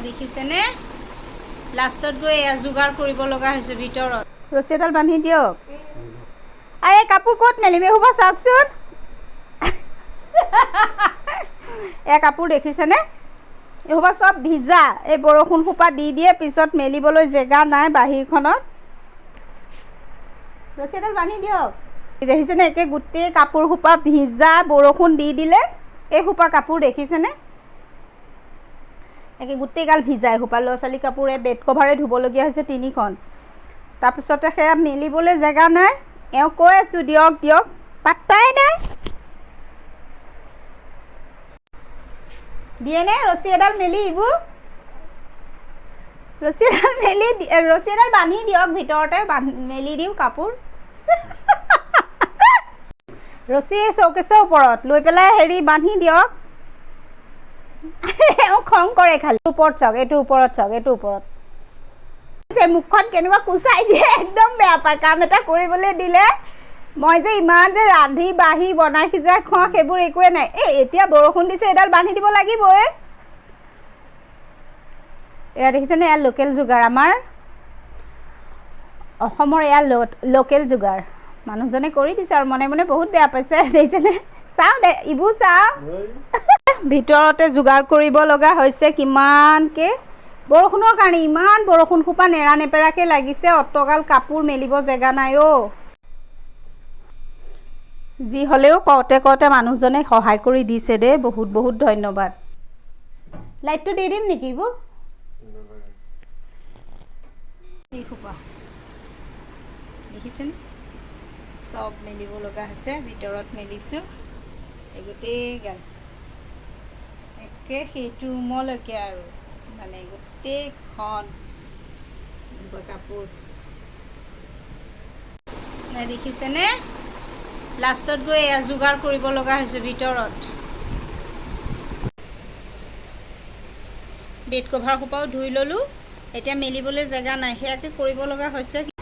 দেখিছেনে লাষ্টত গৈ এয়া যোগাৰ কৰিব লগা হৈছে ভিতৰত ৰছী এডাল বান্ধি দিয়ক আৰে কাপোৰ ক'ত মেলিম এইসোপা চাওকচোন এয়া কাপোৰ দেখিছেনে এইসোপা চব ভিজা এই বৰষুণ সোপা দি দিয়ে পিছত মেলিবলৈ জেগা নাই বাহিৰখনত ৰছী এডাল বান্ধি দিয়ক দেখিছেনে একে গোটেই কাপোৰ সোপা ভিজা বৰষুণ দি দিলে এই সোপা কাপোৰ দেখিছেনে একে গোটেইগাল ভিজা এসোপা ল'ৰা ছোৱালী কাপোৰ এই বেড কভাৰে ধুবলগীয়া হৈছে 3খন তাৰপিছতে সেয়া মেলিবলৈ জেগা নাই এওঁ কৈ আছোঁ দিয়ক দিয়ক পাত্তাই নাই দিয়েনে ৰছী এডাল মেলি এইবোৰ ৰছী এডাল বান্ধি দিয়ক ভিতৰতে মেলি দিওঁ কাপোৰ ৰছী চৌকেছৰ ওপৰত লৈ পেলাই হেৰি বান্ধি দিয়ক এওঁ খং কৰে খালি ওপৰত চাওক এইটো ওপৰত চাওক এইটো ওপৰত মুখখন কেনেকুৱা কুচাই দিয়ে একদম বেয়া পায় কাম এটা কৰিবলৈ দিলে মই যে ইমান যে ৰান্ধি বাঢ়ি বনাই সিজাই খোৱা সেইবোৰ একোৱে নাই এই এতিয়া বৰষুণ দিছে এডাল বান্ধি দিব লাগিবই এয়া দেখিছেনে এয়া লোকেল যোগাৰ আমাৰ অসমৰ এয়া লোকেল যোগাৰ মানুহজনে কৰি দিছে আৰু মনে মনে বহুত বেয়া পাইছে দেখিছেনে চাওঁ দে ইবোৰ চাওঁ ভিতৰতে যোগাৰ কৰিব লগা হৈছে কিমানকে বৰষুণৰ কাৰণে ইমান বৰষুণ সোপা নেৰা নেপেৰাকে লাগিছে অতগাল কাপোৰ মেলিব জেগা নাই অ' যি হ'লেও কওঁতে কওঁতে মানুহজনে সহায় কৰি দিছে দেই বহুত বহুত ধন্যবাদ লাইটটো দি দিম নেকি এইবোৰ এই সোপা দেখিছেনে চব মেলিব লগা হৈছে ভিতৰত মেলিছোঁ এই গোটেইগাল একে সেইটো ৰুমলৈকে আৰু মানে গোটেইখন কাপোৰ দেখিছেনে লাষ্টত গৈ এয়া যোগাৰ কৰিব লগা হৈছে ভিতৰত বেড কভাৰ সোপাও ধুই ল'লোঁ এতিয়া মেলিবলৈ জেগা নাই সেয়াকে কৰিব লগা হৈছে